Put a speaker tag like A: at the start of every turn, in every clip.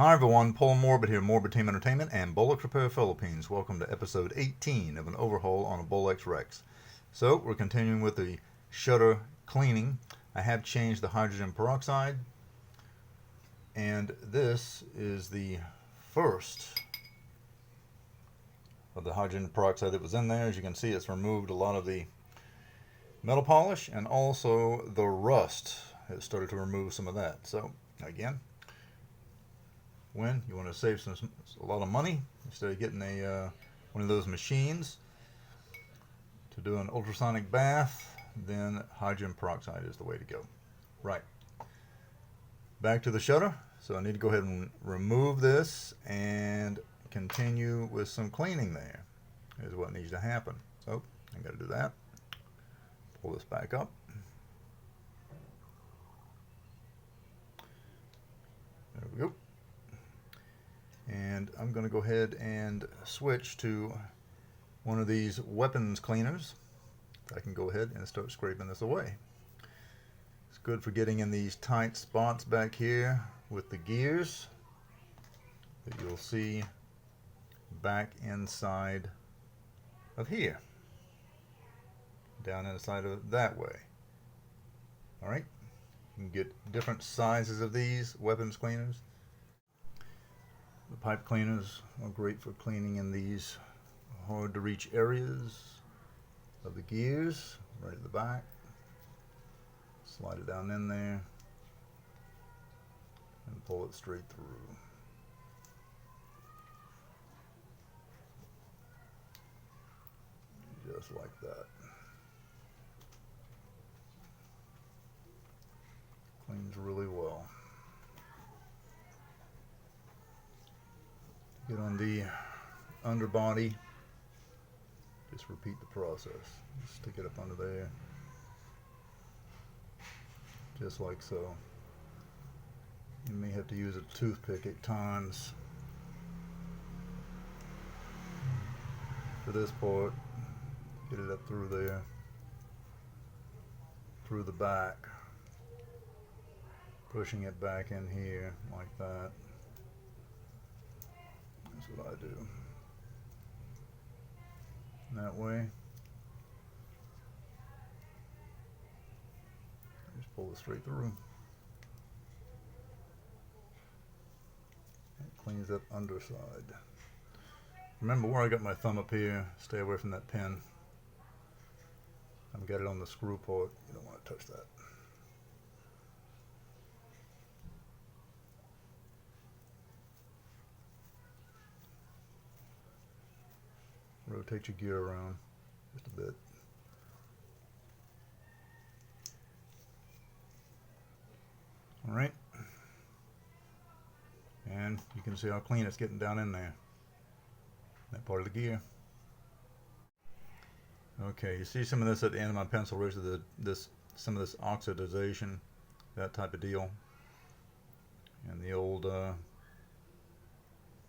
A: Hi everyone, Paul Morbid here, Morbid Team Entertainment and Bolex Repair Philippines. Welcome to episode 18 of an overhaul on a Bolex Rex. So we're continuing with the shutter cleaning. I have changed the hydrogen peroxide, and this is the first of the hydrogen peroxide that was in there. As you can see, it's removed a lot of the metal polish and also the rust. It started to remove some of that. So again, when you want to save a lot of money, instead of getting a one of those machines to do an ultrasonic bath, then hydrogen peroxide is the way to go. Right, back to the shutter. So I need to go ahead and remove this and continue with some cleaning. There is what needs to happen. So I got to do that. Pull this back up. There we go. And I'm going to go ahead and switch to one of these weapons cleaners. I can go ahead and start scraping this away. It's good for getting in these tight spots back here with the gears that you'll see back inside of here, down inside of it that way. Alright, you can get different sizes of these weapons cleaners. The pipe cleaners are great for cleaning in these hard to reach areas of the gears, right at the back. Slide it down in there and pull it straight through. Just like that. Cleans really well. Get on the underbody, just repeat the process. Stick it up under there, just like so. You may have to use a toothpick at times for this part. Get it up through there, through the back, pushing it back in here like that. That's what I do. That way, just pull it straight through. It cleans that underside. Remember where I got my thumb up here, stay away from that pin. I've got it on the screw part, you don't want to touch that. Rotate your gear around just a bit. All right, and you can see how clean it's getting down in there, that part of the gear. Okay, you see some of this at the end of my pencil razor, some of this oxidization, that type of deal, and the old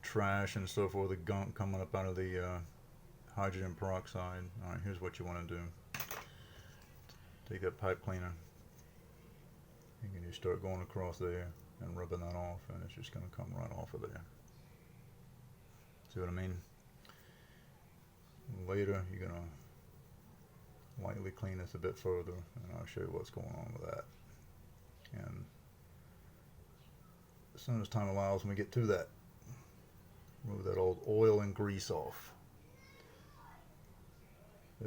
A: trash and so forth, the gunk coming up out of the hydrogen peroxide. All right, here's what you want to do. Take that pipe cleaner, and you start going across there and rubbing that off, and it's just going to come right off of there. See what I mean? Later, you're going to lightly clean this a bit further, and I'll show you what's going on with that. And as soon as time allows, when we get to that, move that old oil and grease off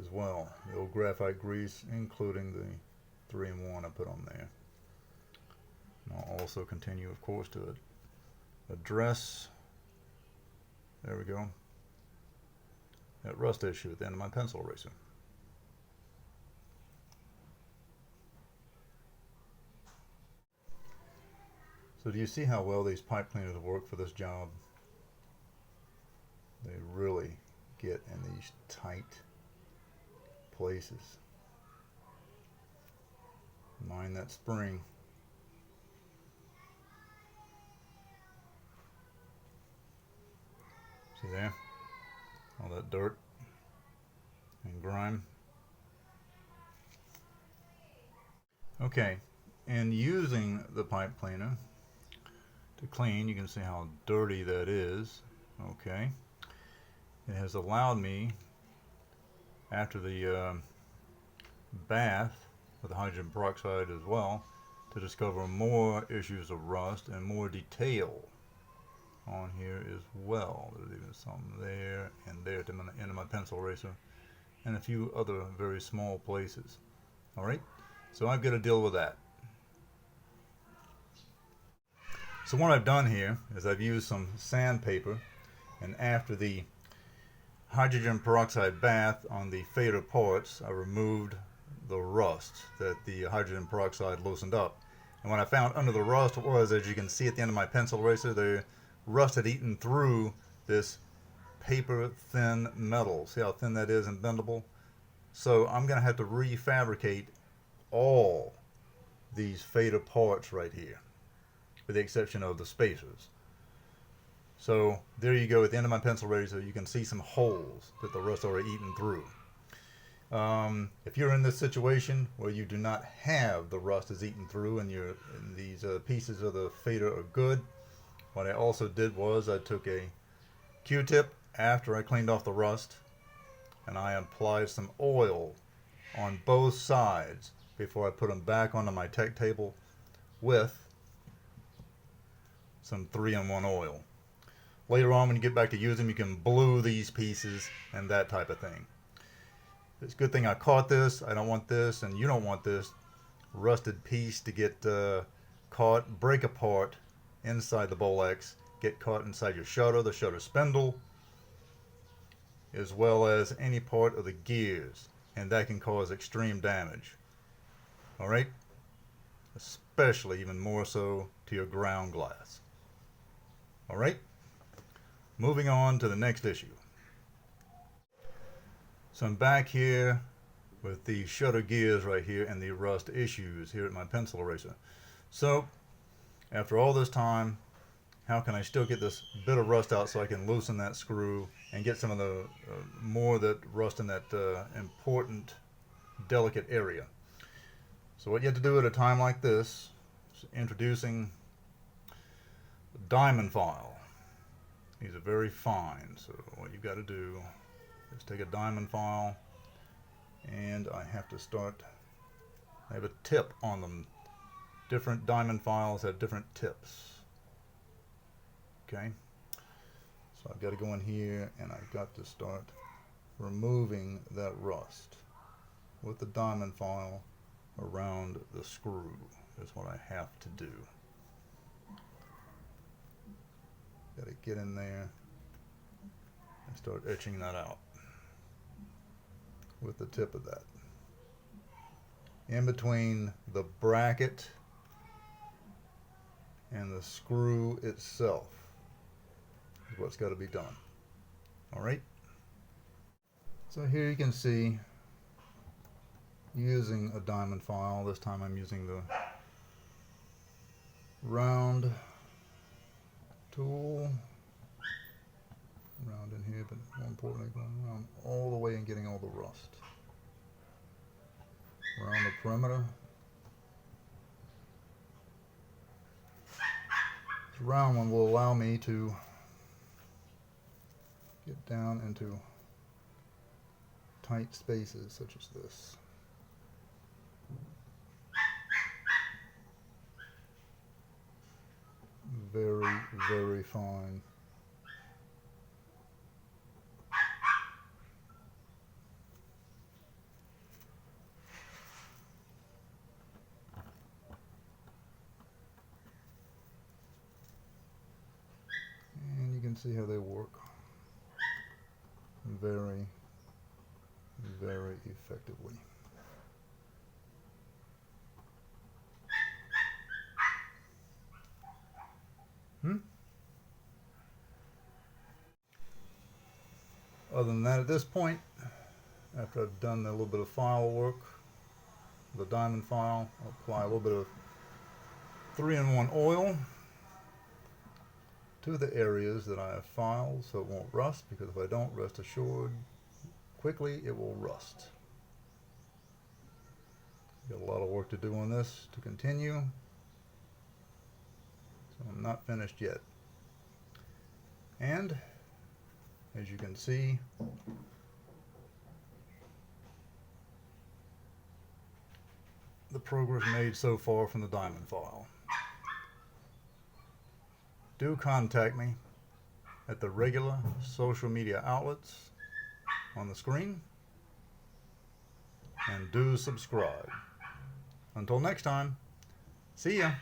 A: as well. The old graphite grease, including the 3-in-1 I put on there. And I'll also continue, of course, to address, there we go, that rust issue at the end of my pencil eraser. So do you see how well these pipe cleaners work for this job? They really get in these tight places. Mind that spring. See there? All that dirt and grime. Okay, and using the pipe cleaner to clean. You can see how dirty that is. Okay. It has allowed me, after the bath with the hydrogen peroxide as well, to discover more issues of rust and more detail on here as well. There's even some there and there at the end of my pencil eraser, and a few other very small places. Alright, so I've got to deal with that. So what I've done here is I've used some sandpaper, and after the hydrogen peroxide bath on the fader parts, I removed the rust that the hydrogen peroxide loosened up. And what I found under the rust was, as you can see at the end of my pencil eraser, the rust had eaten through this paper thin metal. See how thin that is and bendable? So I'm going to have to refabricate all these fader parts right here, with the exception of the spacers. So there you go, at the end of my pencil eraser, you can see some holes that the rust already eaten through. If you're in this situation where you do not have the rust is eaten through and these pieces of the fader are good, what I also did was I took a Q-tip after I cleaned off the rust, and I applied some oil on both sides before I put them back onto my tech table with some 3-in-1 oil. Later on, when you get back to use them, you can blue these pieces and that type of thing. It's a good thing I caught this. I don't want this, and you don't want this rusted piece to get caught, break apart inside the Bolex, get caught inside your shutter, the shutter spindle, as well as any part of the gears, and that can cause extreme damage. Alright? Especially, even more so, to your ground glass. Alright? Moving on to the next issue. So I'm back here with the shutter gears right here and the rust issues here at my pencil eraser. So after all this time, how can I still get this bit of rust out so I can loosen that screw and get some of the more of that rust in that important, delicate area? So what you have to do at a time like this is introducing the diamond file. These are very fine, so what you've got to do is take a diamond file, and I have to start, I have a tip on them. Different diamond files have different tips. Okay, so I've got to go in here and I've got to start removing that rust with the diamond file around the screw is what I have to do. Got to get in there and start etching that out with the tip of that. In between the bracket and the screw itself is what's got to be done. Alright? So here you can see, using a diamond file, this time I'm using the round tool, round in here, but more importantly going around all the way and getting all the rust around the perimeter. This round one will allow me to get down into tight spaces such as this. Very, very fine. And you can see how they work. Very, very effectively. Other than that, at this point, after I've done a little bit of file work, the diamond file, I'll apply a little bit of 3-in-1 oil to the areas that I have filed so it won't rust, because if I don't, rest assured, quickly it will rust. Got a lot of work to do on this to continue. So I'm not finished yet. And as you can see, the progress made so far from the diamond file. Do contact me at the regular social media outlets on the screen, and do subscribe. Until next time, see ya.